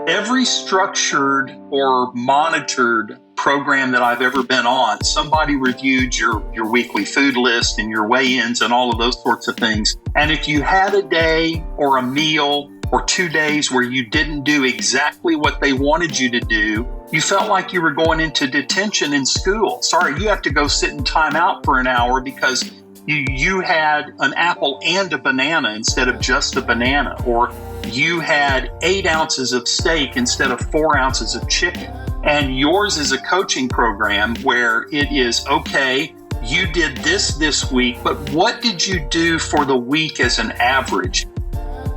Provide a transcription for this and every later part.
Every structured or monitored program that I've ever been on, somebody reviewed your weekly food list and your weigh-ins and all of those sorts of things. And if you had a day or a meal or 2 days where you didn't do exactly what they wanted you to do, you felt like you were going into detention in school. Sorry, you have to go sit in timeout for an hour because you had an apple and a banana instead of just a banana, or you had 8 ounces of steak instead of 4 ounces of chicken. And yours is a coaching program where it is, okay, you did this week, but what did you do for the week as an average?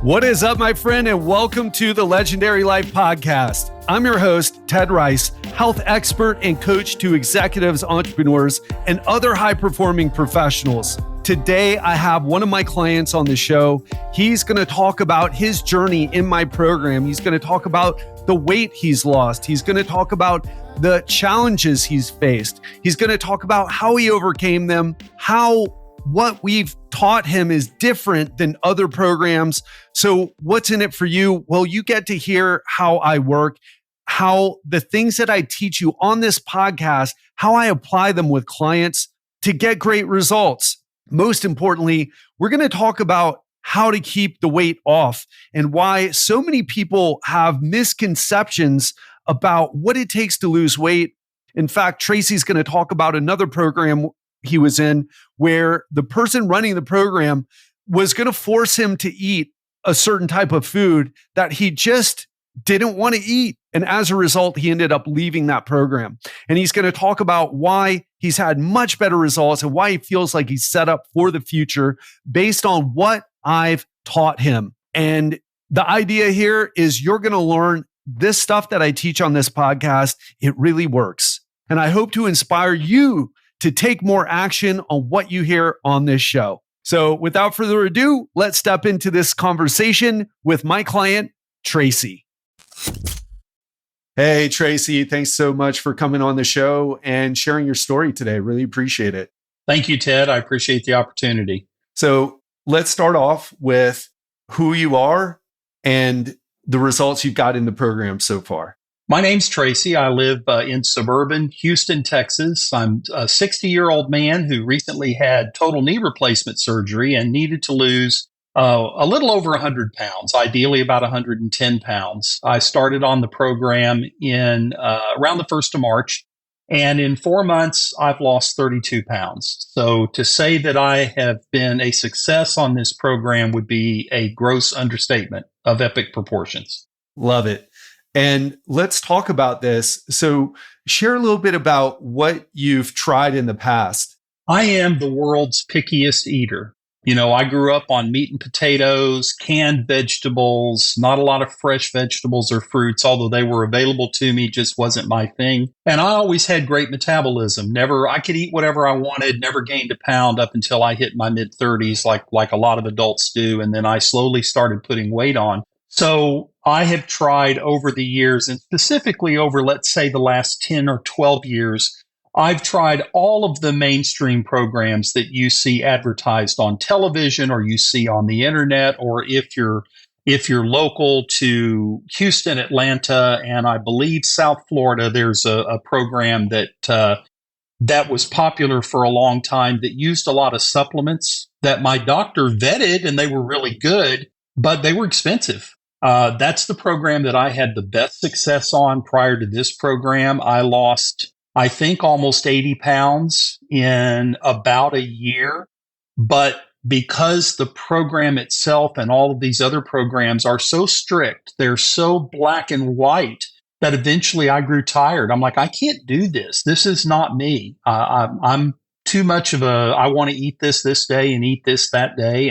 What is up, my friend, and welcome to the Legendary Life Podcast. I'm your host, Ted Rice, health expert and coach to executives, entrepreneurs, and other high-performing professionals. Today, I have one of my clients on the show. He's going to talk about his journey in my program. He's going to talk about the weight he's lost. He's going to talk about the challenges he's faced. He's going to talk about how he overcame them, how what we've taught him is different than other programs. So what's in it for you? Well, you get to hear how I work, how the things that I teach you on this podcast, how I apply them with clients to get great results. Most importantly, we're going to talk about how to keep the weight off and why so many people have misconceptions about what it takes to lose weight. In fact, Tracy's going to talk about another program he was in where the person running the program was going to force him to eat a certain type of food that he just didn't want to eat. And as a result, he ended up leaving that program. And he's going to talk about why he's had much better results and why he feels like he's set up for the future based on what I've taught him. And the idea here is you're going to learn this stuff that I teach on this podcast. It really works. And I hope to inspire you to take more action on what you hear on this show. So without further ado, let's step into this conversation with my client, Tracy. Hey, Tracy, thanks so much for coming on the show and sharing your story today. Really appreciate it. Thank you, Ted. I appreciate the opportunity. So let's start off with who you are and the results you've got in the program so far. My name's Tracy. I live in suburban Houston, Texas. I'm a 60-year-old man who recently had total knee replacement surgery and needed to lose a little over 100 pounds, ideally about 110 pounds. I started on the program in around the 1st of March, and in 4 months, I've lost 32 pounds. So to say that I have been a success on this program would be a gross understatement of epic proportions. Love it. And let's talk about this. So share a little bit about what you've tried in the past. I am the world's pickiest eater. You know, I grew up on meat and potatoes, canned vegetables, not a lot of fresh vegetables or fruits, although they were available to me, just wasn't my thing. And I always had great metabolism. I could eat whatever I wanted, never gained a pound up until I hit my mid-30s, like a lot of adults do. And then I slowly started putting weight on. So I have tried over the years, and specifically over, let's say, the last 10 or 12 years, I've tried all of the mainstream programs that you see advertised on television or you see on the internet, or if you're local to Houston, Atlanta, and I believe South Florida, there's a program that was popular for a long time that used a lot of supplements that my doctor vetted, and they were really good, but they were expensive. That's the program that I had the best success on prior to this program. I lost, I think, almost 80 pounds in about a year. But because the program itself and all of these other programs are so strict, they're so black and white, that eventually I grew tired. I'm like, I can't do this. This is not me. I'm too much of I want to eat this day and eat this that day.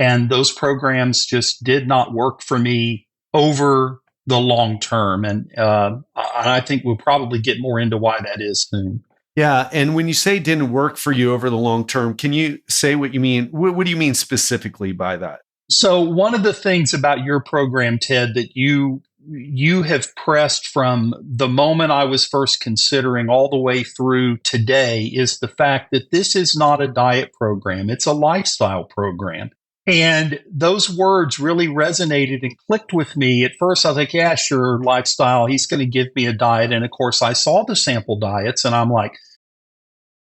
And those programs just did not work for me over the long term. And I think we'll probably get more into why that is soon. Yeah. And when you say didn't work for you over the long term, can you say what you mean? What do you mean specifically by that? So one of the things about your program, Ted, that you have pressed from the moment I was first considering all the way through today is the fact that this is not a diet program. It's a lifestyle program. And those words really resonated and clicked with me. At first, I was like, yeah, sure, lifestyle. He's going to give me a diet. And of course, I saw the sample diets and I'm like,